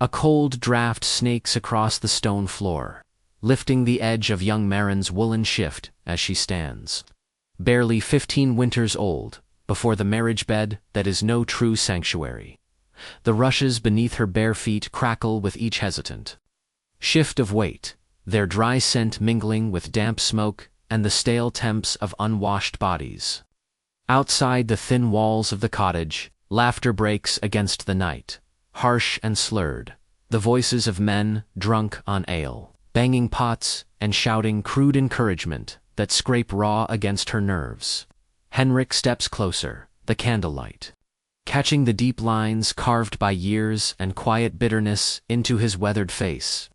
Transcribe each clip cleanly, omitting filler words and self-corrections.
A cold draught snakes across the stone floor, lifting the edge of young Marin's woolen shift as she stands. Barely 15 winters old, before the marriage bed that is no true sanctuary. The rushes beneath her bare feet crackle with each hesitant shift of weight, their dry scent mingling with damp smoke and the stale temps of unwashed bodies. Outside the thin walls of the cottage, laughter breaks against the night, harsh and slurred, the voices of men drunk on ale, banging pots and shouting crude encouragement that scrape raw against her nerves. Henrik steps closer, the candlelight, catching the deep lines carved by years and quiet bitterness into his weathered face.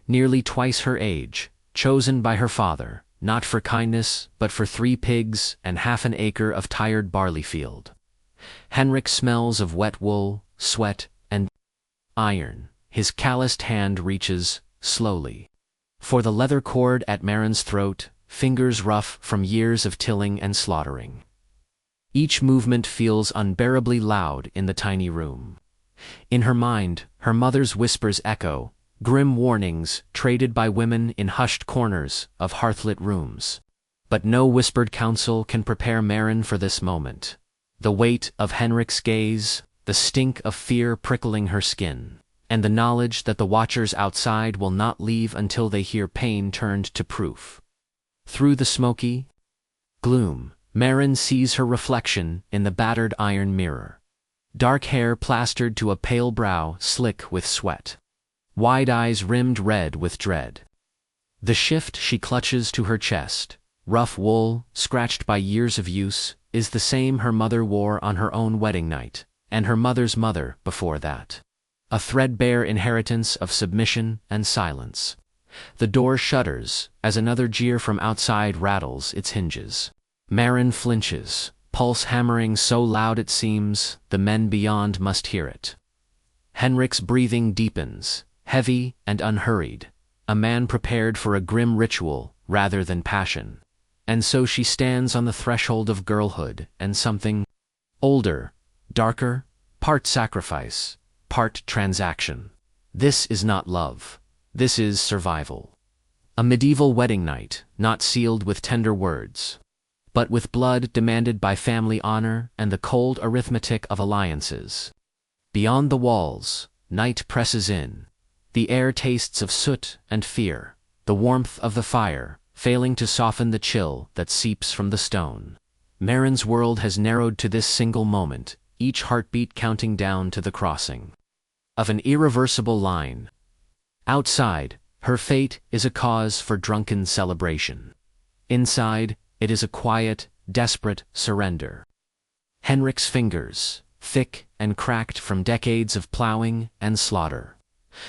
Nearly twice her age, chosen by her father, not for kindness but for 3 pigs and half an acre of tired barley field. Henrik smells of wet wool, sweat, and iron. His calloused hand reaches, slowly, for the leather cord at Marin's throat, fingers rough from years of tilling and slaughtering. Each movement feels unbearably loud in the tiny room. In her mind, her mother's whispers echo, grim warnings traded by women in hushed corners of hearthlit rooms. But no whispered counsel can prepare Marin for this moment. The weight of Henrik's gaze, the stink of fear prickling her skin, and the knowledge that the watchers outside will not leave until they hear pain turned to proof. Through the smoky gloom, Marin sees her reflection in the battered iron mirror. Dark hair plastered to a pale brow slick with sweat. Wide eyes rimmed red with dread. The shift she clutches to her chest, rough wool, scratched by years of use, is the same her mother wore on her own wedding night, and her mother's mother before that. A threadbare inheritance of submission and silence. The door shudders as another jeer from outside rattles its hinges. Marin flinches, pulse hammering so loud it seems the men beyond must hear it. Henrik's breathing deepens, heavy and unhurried, a man prepared for a grim ritual rather than passion. And so she stands on the threshold of girlhood and something older, darker, part sacrifice, part transaction. This is not love. This is survival. A medieval wedding night, not sealed with tender words, but with blood demanded by family honor and the cold arithmetic of alliances. Beyond the walls, night presses in. The air tastes of soot and fear, the warmth of the fire, failing to soften the chill that seeps from the stone. Marin's world has narrowed to this single moment, each heartbeat counting down to the crossing of an irreversible line. Outside, her fate is a cause for drunken celebration. Inside, it is a quiet, desperate surrender. Henrik's fingers, thick and cracked from decades of plowing and slaughter,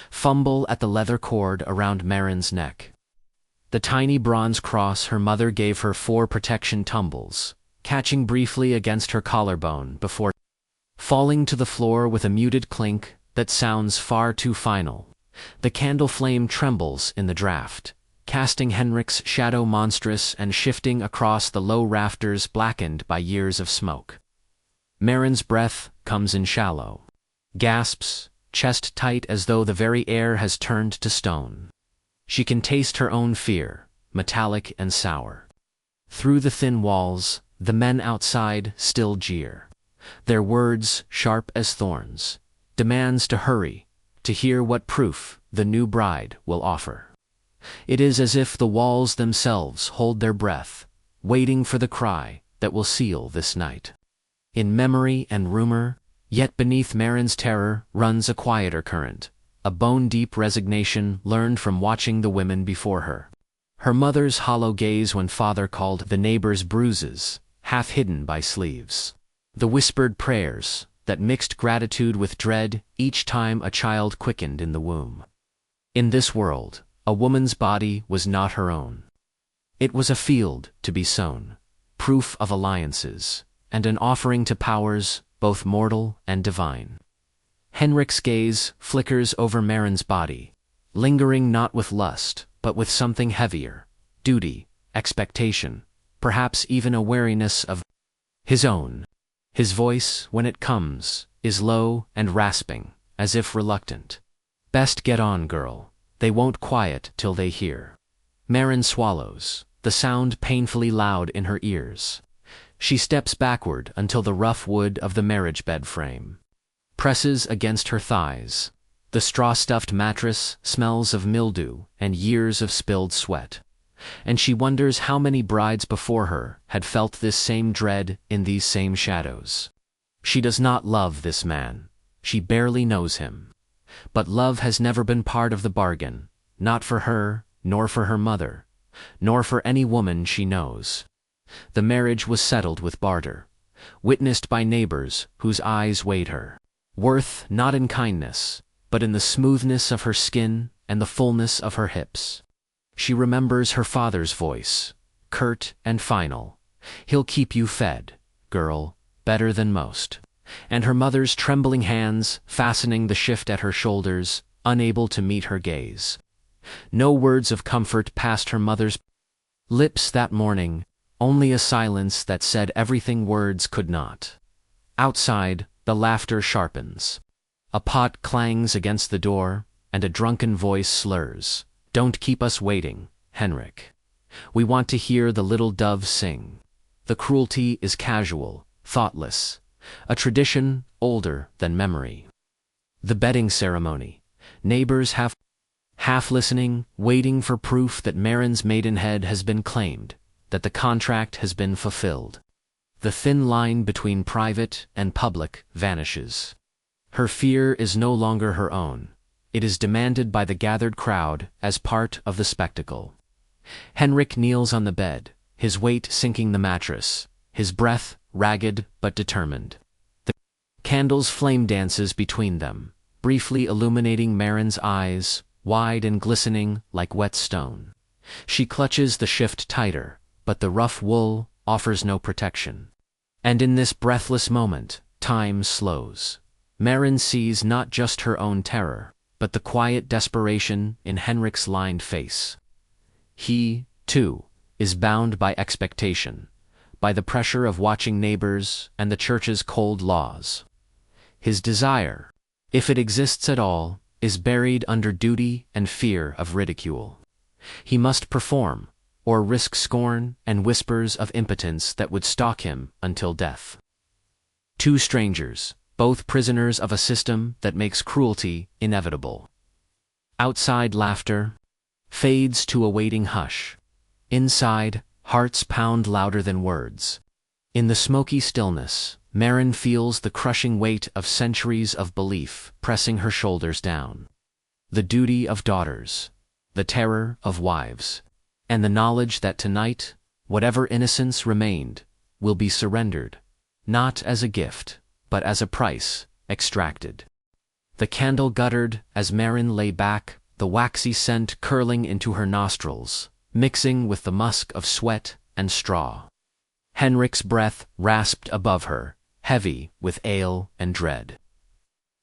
fumble at the leather cord around Marin's neck. The tiny bronze cross her mother gave her 4 protection tumbles, catching briefly against her collarbone before falling to the floor with a muted clink that sounds far too final. The candle flame trembles in the draught, casting Henrik's shadow monstrous and shifting across the low rafters blackened by years of smoke. Marin's breath comes in shallow gasps, chest tight as though the very air has turned to stone. She can taste her own fear, metallic and sour. Through the thin walls, the men outside still jeer. Their words sharp as thorns, demands to hurry, to hear what proof the new bride will offer. It is as if the walls themselves hold their breath, waiting for the cry that will seal this night. In memory and rumor, yet beneath Marin's terror runs a quieter current, a bone-deep resignation learned from watching the women before her. Her mother's hollow gaze when father called the neighbors' bruises, half hidden by sleeves. The whispered prayers that mixed gratitude with dread each time a child quickened in the womb. In this world, a woman's body was not her own. It was a field to be sown, proof of alliances, and an offering to powers both mortal and divine. Henrik's gaze flickers over Marin's body, lingering not with lust, but with something heavier, duty, expectation, perhaps even a wariness of his own. His voice, when it comes, is low and rasping, as if reluctant. Best get on, girl. They won't quiet till they hear. Maren swallows, the sound painfully loud in her ears. She steps backward until the rough wood of the marriage bed frame presses against her thighs. The straw-stuffed mattress smells of mildew and years of spilled sweat. And she wonders how many brides before her had felt this same dread in these same shadows. She does not love this man. She barely knows him. But love has never been part of the bargain, not for her, nor for her mother, nor for any woman she knows. The marriage was settled with barter, witnessed by neighbors whose eyes weighed her worth not in kindness, but in the smoothness of her skin and the fullness of her hips. She remembers her father's voice, curt and final. He'll keep you fed, girl, better than most. And her mother's trembling hands fastening the shift at her shoulders, unable to meet her gaze. No words of comfort passed her mother's lips that morning, only a silence that said everything words could not. Outside, the laughter sharpens. A pot clangs against the door, and a drunken voice slurs. Don't keep us waiting, Henrik. We want to hear the little doves sing. The cruelty is casual, thoughtless, a tradition older than memory. The bedding ceremony. Neighbors half listening, waiting for proof that Maren's maidenhead has been claimed, that the contract has been fulfilled. The thin line between private and public vanishes. Her fear is no longer her own. It is demanded by the gathered crowd as part of the spectacle. Henrik kneels on the bed, his weight sinking the mattress, his breath ragged but determined. The candle's flame dances between them, briefly illuminating Maren's eyes, wide and glistening like wet stone. She clutches the shift tighter, but the rough wool offers no protection. And in this breathless moment, time slows. Maren sees not just her own terror, but the quiet desperation in Henrik's lined face. He, too, is bound by expectation, by the pressure of watching neighbors and the church's cold laws. His desire, if it exists at all, is buried under duty and fear of ridicule. He must perform, or risk scorn and whispers of impotence that would stalk him until death. Two strangers, both prisoners of a system that makes cruelty inevitable. Outside laughter fades to a waiting hush. Inside, hearts pound louder than words. In the smoky stillness, Maren feels the crushing weight of centuries of belief pressing her shoulders down. The duty of daughters, the terror of wives, and the knowledge that tonight, whatever innocence remained, will be surrendered, not as a gift, but as a price extracted. The candle guttered as Maren lay back, the waxy scent curling into her nostrils, mixing with the musk of sweat and straw. Henrik's breath rasped above her, heavy with ale and dread.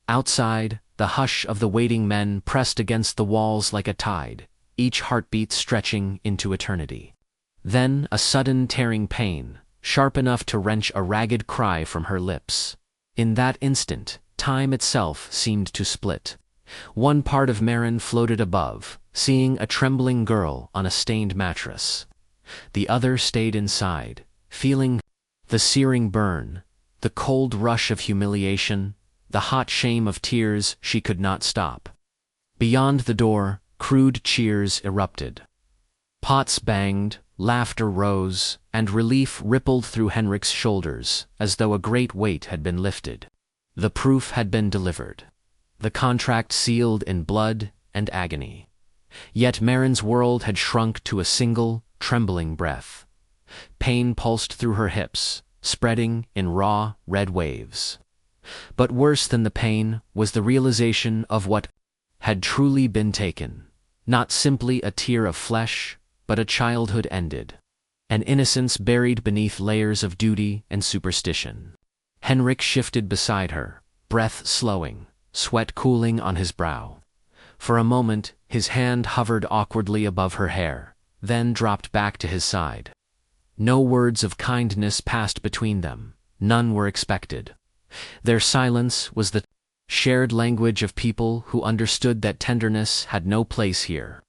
Outside, the hush of the waiting men pressed against the walls like a tide, each heartbeat stretching into eternity. Then a sudden tearing pain, sharp enough to wrench a ragged cry from her lips. In that instant, time itself seemed to split. One part of Maren floated above, seeing a trembling girl on a stained mattress. The other stayed inside, feeling the searing burn, the cold rush of humiliation, the hot shame of tears she could not stop. Beyond the door, crude cheers erupted. Pots banged, laughter rose, and relief rippled through Henrik's shoulders, as though a great weight had been lifted. The proof had been delivered. The contract sealed in blood and agony. Yet Maren's world had shrunk to a single, trembling breath. Pain pulsed through her hips, spreading in raw, red waves. But worse than the pain was the realization of what had truly been taken. Not simply a tear of flesh, but a childhood ended. An innocence buried beneath layers of duty and superstition. Henrik shifted beside her, breath slowing, sweat cooling on his brow. For a moment, his hand hovered awkwardly above her hair, then dropped back to his side. No words of kindness passed between them, none were expected. Their silence was the shared language of people who understood that tenderness had no place here.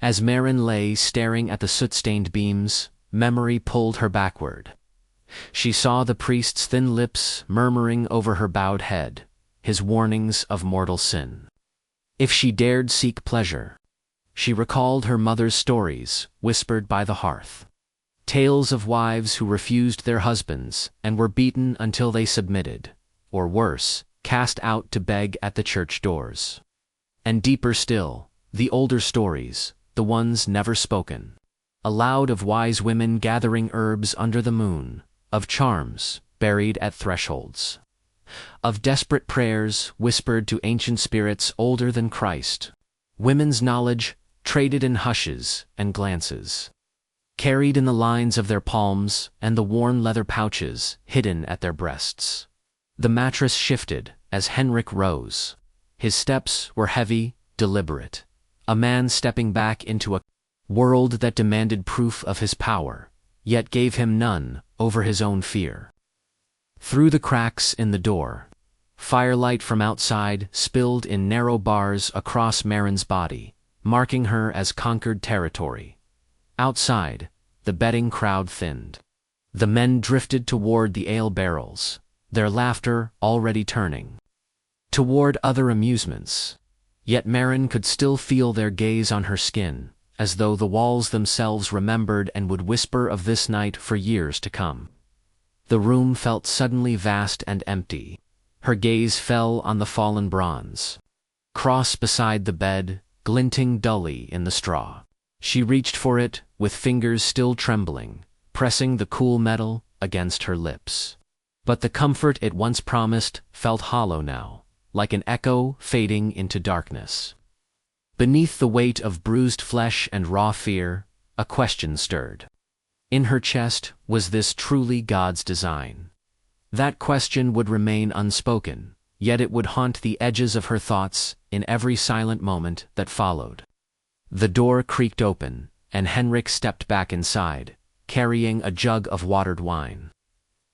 As Maren lay staring at the soot-stained beams, memory pulled her backward. She saw the priest's thin lips murmuring over her bowed head, his warnings of mortal sin. If she dared seek pleasure, she recalled her mother's stories, whispered by the hearth. Tales of wives who refused their husbands and were beaten until they submitted, or worse, cast out to beg at the church doors. And deeper still, the older stories, the ones never spoken, aloud, of wise women gathering herbs under the moon, of charms buried at thresholds, of desperate prayers whispered to ancient spirits older than Christ, women's knowledge traded in hushes and glances, carried in the lines of their palms and the worn leather pouches hidden at their breasts. The mattress shifted as Henrik rose. His steps were heavy, deliberate, a man stepping back into a world that demanded proof of his power, yet gave him none over his own fear. Through the cracks in the door, firelight from outside spilled in narrow bars across Maren's body, marking her as conquered territory. Outside, the betting crowd thinned. The men drifted toward the ale barrels, their laughter already turning toward other amusements. Yet Maren could still feel their gaze on her skin, as though the walls themselves remembered and would whisper of this night for years to come. The room felt suddenly vast and empty. Her gaze fell on the fallen bronze cross beside the bed, glinting dully in the straw. She reached for it, with fingers still trembling, pressing the cool metal against her lips. But the comfort it once promised felt hollow now, like an echo fading into darkness. Beneath the weight of bruised flesh and raw fear, a question stirred. In her chest, was this truly God's design? That question would remain unspoken, yet it would haunt the edges of her thoughts in every silent moment that followed. The door creaked open, and Henrik stepped back inside, carrying a jug of watered wine.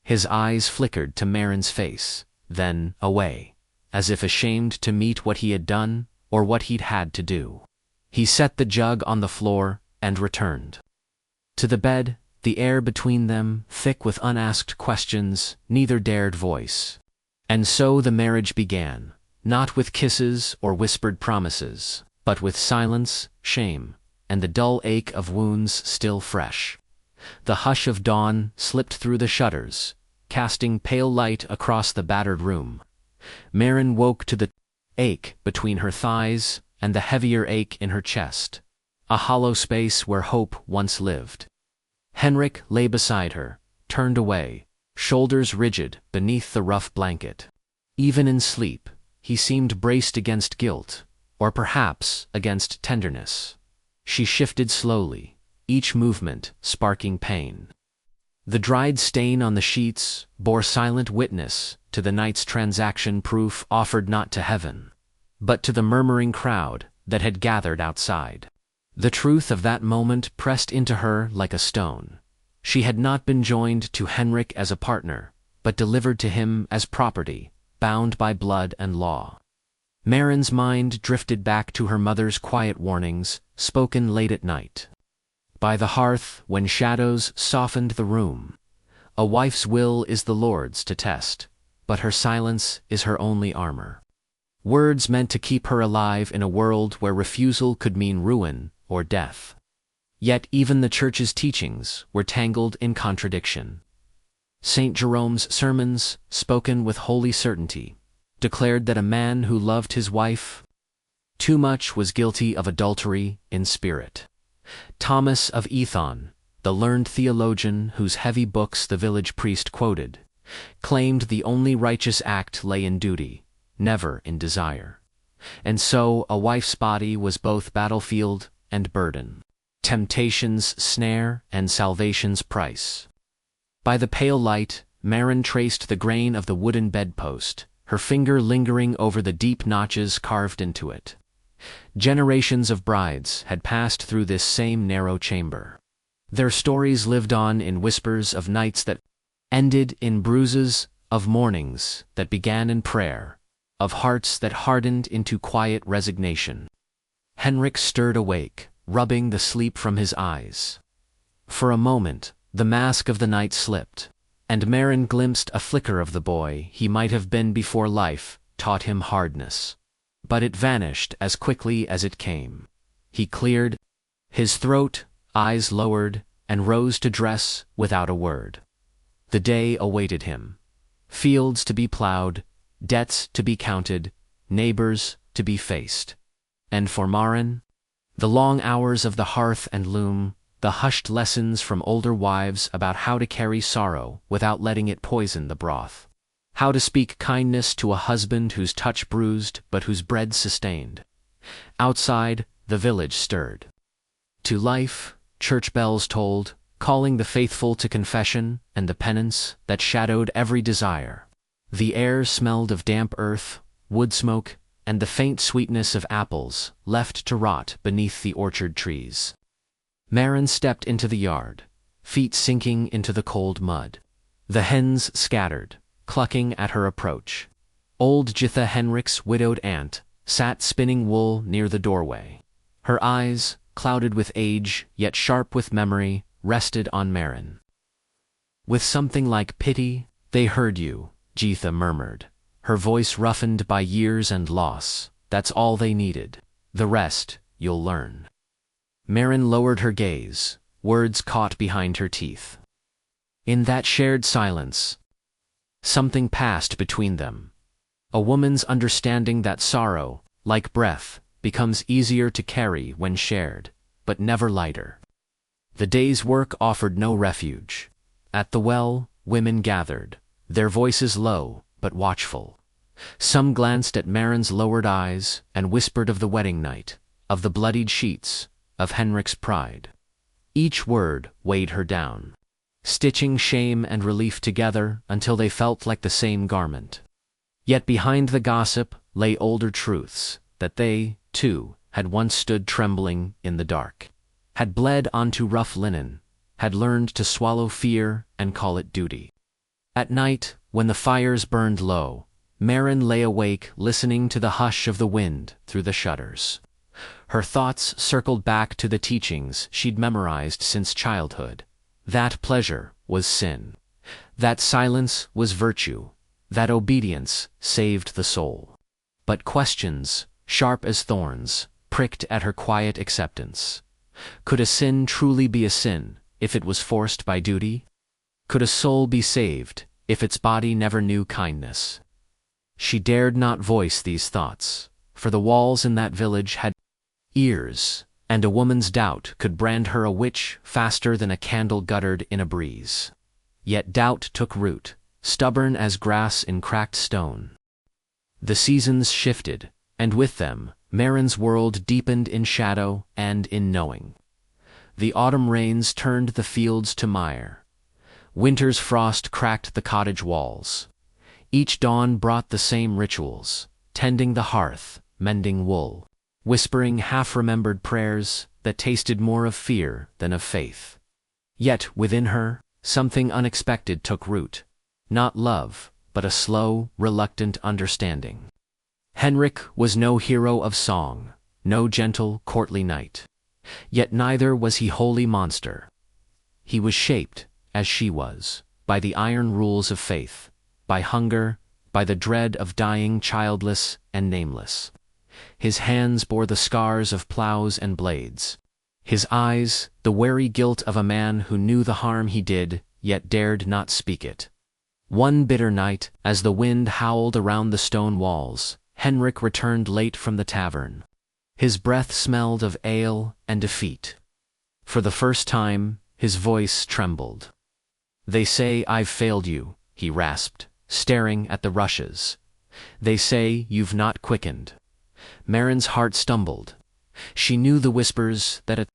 His eyes flickered to Maren's face, then away, as if ashamed to meet what he had done or what he'd had to do. He set the jug on the floor and returned to the bed, the air between them thick with unasked questions neither dared voice. And so the marriage began, not with kisses or whispered promises, but with silence, shame, and the dull ache of wounds still fresh. The hush of dawn slipped through the shutters, casting pale light across the battered room. Maren woke to the ache between her thighs and the heavier ache in her chest, a hollow space where hope once lived. Henrik lay beside her, turned away, shoulders rigid beneath the rough blanket. Even in sleep, he seemed braced against guilt, or perhaps against tenderness. She shifted slowly, each movement sparking pain. The dried stain on the sheets bore silent witness to the night's transaction, proof offered not to heaven, but to the murmuring crowd that had gathered outside. The truth of that moment pressed into her like a stone. She had not been joined to Henrik as a partner, but delivered to him as property, bound by blood and law. Maren's mind drifted back to her mother's quiet warnings, spoken late at night by the hearth when shadows softened the room. A wife's will is the Lord's to test, but her silence is her only armor. Words meant to keep her alive in a world where refusal could mean ruin or death. Yet even the Church's teachings were tangled in contradiction. St. Jerome's sermons, spoken with holy certainty, declared that a man who loved his wife too much was guilty of adultery in spirit. Thomas of Ethon, the learned theologian whose heavy books the village priest quoted, claimed the only righteous act lay in duty, never in desire. And so a wife's body was both battlefield and burden, temptation's snare and salvation's price. By the pale light, Maren traced the grain of the wooden bedpost, her finger lingering over the deep notches carved into it. Generations of brides had passed through this same narrow chamber. Their stories lived on in whispers of nights that ended in bruises, of mornings that began in prayer, of hearts that hardened into quiet resignation. Henrik stirred awake, rubbing the sleep from his eyes. For a moment, the mask of the night slipped, and Maren glimpsed a flicker of the boy he might have been before life taught him hardness. But it vanished as quickly as it came. He cleared his throat, eyes lowered, and rose to dress without a word. The day awaited him. Fields to be plowed, debts to be counted, neighbors to be faced. And for Maren, the long hours of the hearth and loom, the hushed lessons from older wives about how to carry sorrow without letting it poison the broth. How to speak kindness to a husband whose touch bruised but whose bread sustained. Outside, the village stirred. To life, church bells tolled, calling the faithful to confession and the penance that shadowed every desire. The air smelled of damp earth, wood smoke, and the faint sweetness of apples left to rot beneath the orchard trees. Maren stepped into the yard, feet sinking into the cold mud. The hens scattered, clucking at her approach. Old Jitha, Henrik's widowed aunt, sat spinning wool near the doorway. Her eyes, clouded with age yet sharp with memory, rested on Maren. With something like pity, "They heard you," Jitha murmured, her voice roughened by years and loss. "That's all they needed. The rest, you'll learn." Maren lowered her gaze, words caught behind her teeth. In that shared silence, something passed between them. A woman's understanding that sorrow, like breath, becomes easier to carry when shared, but never lighter. The day's work offered no refuge. At the well, women gathered, their voices low but watchful. Some glanced at Maren's lowered eyes and whispered of the wedding night, of the bloodied sheets, of Henrik's pride. Each word weighed her down, stitching shame and relief together until they felt like the same garment. Yet behind the gossip lay older truths, that they, too, had once stood trembling in the dark, had bled onto rough linen, had learned to swallow fear and call it duty. At night, when the fires burned low, Maren lay awake listening to the hush of the wind through the shutters. Her thoughts circled back to the teachings she'd memorized since childhood. That pleasure was sin. That silence was virtue. That obedience saved the soul. But questions, sharp as thorns, pricked at her quiet acceptance. Could a sin truly be a sin if it was forced by duty? Could a soul be saved if its body never knew kindness? She dared not voice these thoughts, for the walls in that village had ears, and a woman's doubt could brand her a witch faster than a candle guttered in a breeze. Yet doubt took root, stubborn as grass in cracked stone. The seasons shifted, and with them, Maren's world deepened in shadow and in knowing. The autumn rains turned the fields to mire. Winter's frost cracked the cottage walls. Each dawn brought the same rituals, tending the hearth, mending wool, whispering half-remembered prayers that tasted more of fear than of faith. Yet within her, something unexpected took root. Not love, but a slow, reluctant understanding. Henrik was no hero of song, no gentle, courtly knight. Yet neither was he wholly monster. He was shaped, as she was, by the iron rules of faith, by hunger, by the dread of dying childless and nameless. His hands bore the scars of plows and blades. His eyes, the wary guilt of a man who knew the harm he did, yet dared not speak it. One bitter night, as the wind howled around the stone walls, Henrik returned late from the tavern. His breath smelled of ale and defeat. For the first time, his voice trembled. "They say I've failed you," he rasped, staring at the rushes. "They say you've not quickened." Maren's heart stumbled. She knew the whispers that a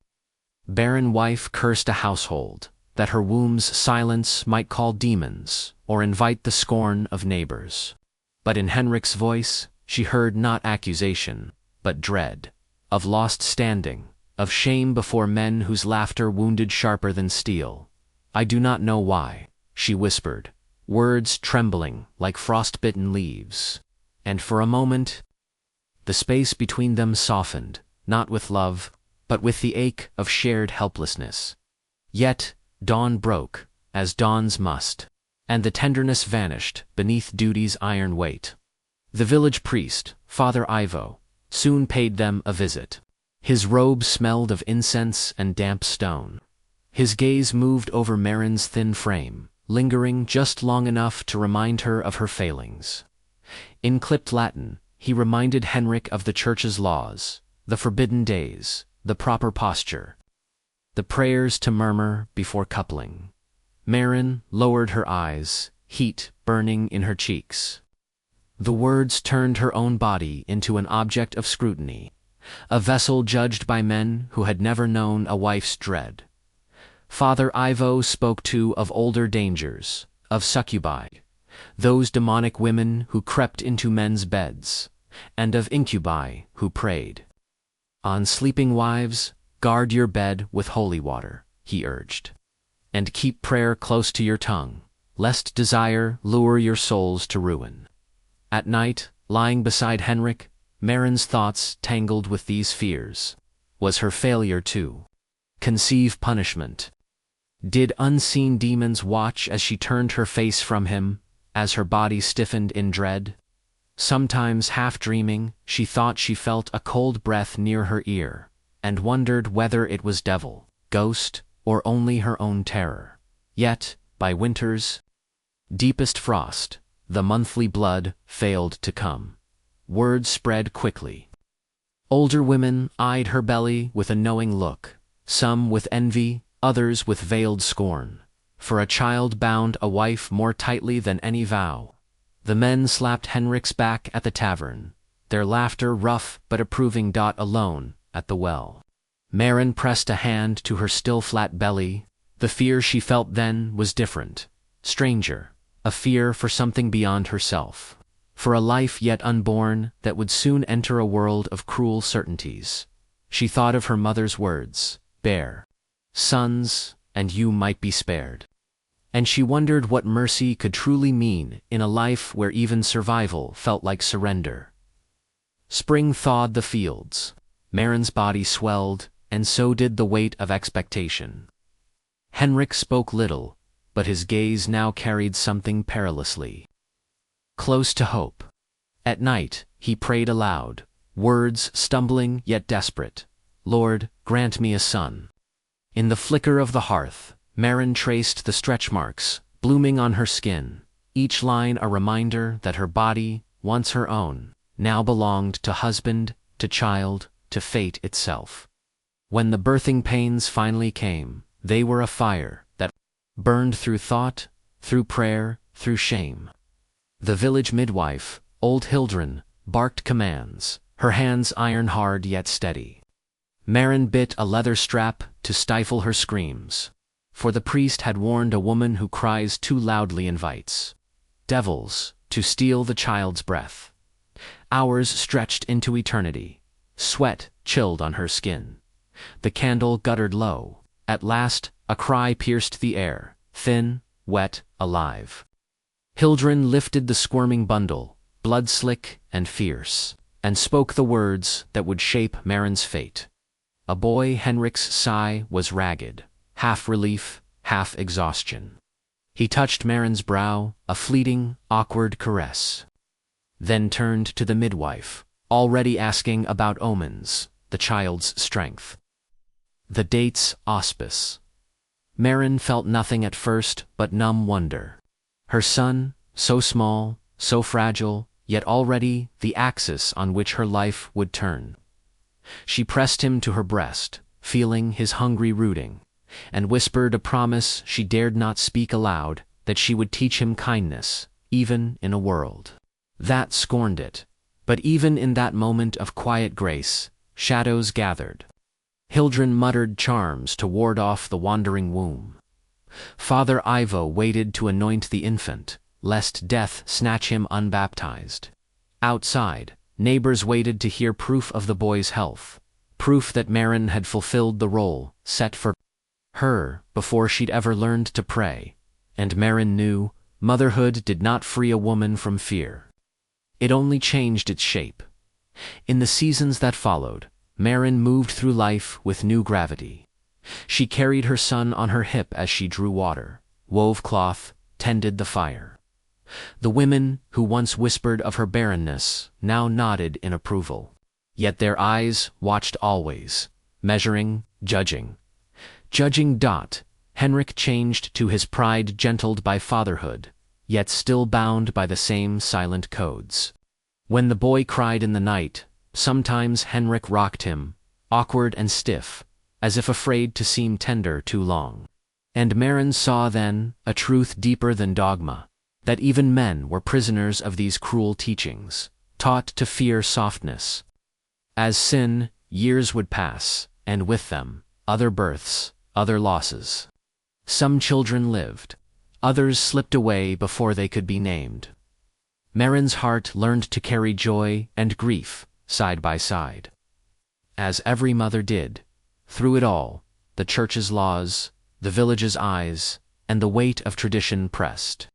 barren wife cursed a household, that her womb's silence might call demons or invite the scorn of neighbors. But in Henrik's voice, she heard not accusation, but dread, of lost standing, of shame before men whose laughter wounded sharper than steel. "I do not know why," she whispered, words trembling like frostbitten leaves. and for a moment, the space between them softened, not with love, but with the ache of shared helplessness. Yet, dawn broke, as dawns must, and the tenderness vanished beneath duty's iron weight. The village priest, Father Ivo, soon paid them a visit. His robe smelled of incense and damp stone. His gaze moved over Marin's thin frame, lingering just long enough to remind her of her failings. In clipped Latin, he reminded Henrik of the Church's laws, the forbidden days, the proper posture, the prayers to murmur before coupling. Marin lowered her eyes, heat burning in her cheeks. The words turned her own body into an object of scrutiny, a vessel judged by men who had never known a wife's dread. Father Ivo spoke too of older dangers, of succubi, those demonic women who crept into men's beds, and of incubi who preyed. On sleeping wives, guard your bed with holy water, he urged, and keep prayer close to your tongue, lest desire lure your souls to ruin. At night, lying beside Henrik, Marin's thoughts tangled with these fears. Was her failure to conceive punishment? Did unseen demons watch as she turned her face from him, as her body stiffened in dread? Sometimes, half dreaming, she thought she felt a cold breath near her ear, and wondered whether it was devil, ghost, or only her own terror. Yet, by winter's deepest frost, the monthly blood failed to come. Word spread quickly. Older women eyed her belly with a knowing look, some with envy, others with veiled scorn, for a child bound a wife more tightly than any vow. The men slapped Henrik's back at the tavern, their laughter rough but approving. Alone, at the well, Marin pressed a hand to her still flat belly. The fear she felt then was different, stranger, a fear for something beyond herself, for a life yet unborn that would soon enter a world of cruel certainties. She thought of her mother's words, "Bear sons, and you might be spared." And she wondered what mercy could truly mean in a life where even survival felt like surrender. Spring thawed the fields. Marin's body swelled, and so did the weight of expectation. Henrik spoke little, but his gaze now carried something perilously close to hope. At night, he prayed aloud, words stumbling yet desperate. "Lord, grant me a son." In the flicker of the hearth, Marin traced the stretch marks, blooming on her skin, each line a reminder that her body, once her own, now belonged to husband, to child, to fate itself. When the birthing pains finally came, they were a fire that burned through thought, through prayer, through shame. The village midwife, old Hildren, barked commands, her hands iron-hard yet steady. Marin bit a leather strap to stifle her screams, for the priest had warned a woman who cries too loudly invites devils to steal the child's breath. Hours stretched into eternity. Sweat chilled on her skin. The candle guttered low. At last, a cry pierced the air, thin, wet, alive. Hildren lifted the squirming bundle, blood-slick and fierce, and spoke the words that would shape Marin's fate. A boy. Henrik's sigh was ragged, half relief, half exhaustion. He touched Marin's brow, a fleeting, awkward caress. Then turned to the midwife, already asking about omens, the child's strength, the date's auspice. Marin felt nothing at first but numb wonder. Her son, so small, so fragile, yet already the axis on which her life would turn. She pressed him to her breast, feeling his hungry rooting, and whispered a promise she dared not speak aloud, that she would teach him kindness, even in a world that scorned it. But even in that moment of quiet grace, shadows gathered. Hildren muttered charms to ward off the wandering womb. Father Ivo waited to anoint the infant, lest death snatch him unbaptized. Outside, neighbors waited to hear proof of the boy's health, proof that Marin had fulfilled the role set for her before she'd ever learned to pray. And Marin knew, motherhood did not free a woman from fear. It only changed its shape. In the seasons that followed, Maren moved through life with new gravity. She carried her son on her hip as she drew water, wove cloth, tended the fire. The women, who once whispered of her barrenness, now nodded in approval. Yet their eyes watched always, measuring, judging. Judging. Henrik changed to his pride gentled by fatherhood, yet still bound by the same silent codes. When the boy cried in the night, sometimes Henrik rocked him, awkward and stiff, as if afraid to seem tender too long. And Maren saw then a truth deeper than dogma, that even men were prisoners of these cruel teachings, taught to fear softness. As sin, years would pass, and with them, other births, other losses. Some children lived, others slipped away before they could be named. Maren's heart learned to carry joy and grief side by side. As every mother did, through it all, the church's laws, the village's eyes, and the weight of tradition pressed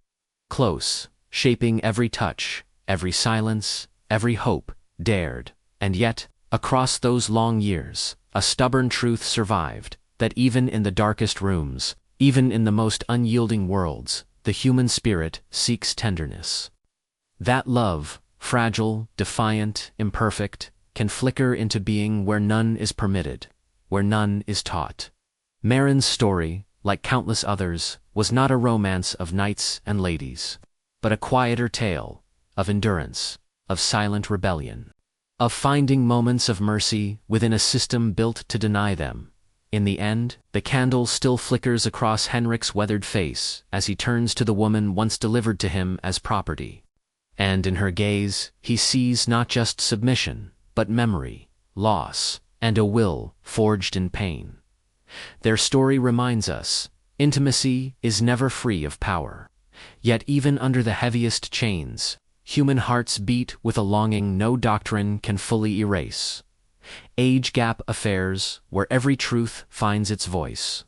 close, shaping every touch, every silence, every hope dared. And yet, across those long years, a stubborn truth survived, that even in the darkest rooms, even in the most unyielding worlds, the human spirit seeks tenderness. That love, fragile, defiant, imperfect, can flicker into being where none is permitted, where none is taught. Maren's story, like countless others, was not a romance of knights and ladies, but a quieter tale, of endurance, of silent rebellion, of finding moments of mercy within a system built to deny them. In the end, the candle still flickers across Henrik's weathered face as he turns to the woman once delivered to him as property. And in her gaze, he sees not just submission, but memory, loss, and a will forged in pain. Their story reminds us, intimacy is never free of power. Yet even under the heaviest chains, human hearts beat with a longing no doctrine can fully erase. Age gap affairs, where every truth finds its voice.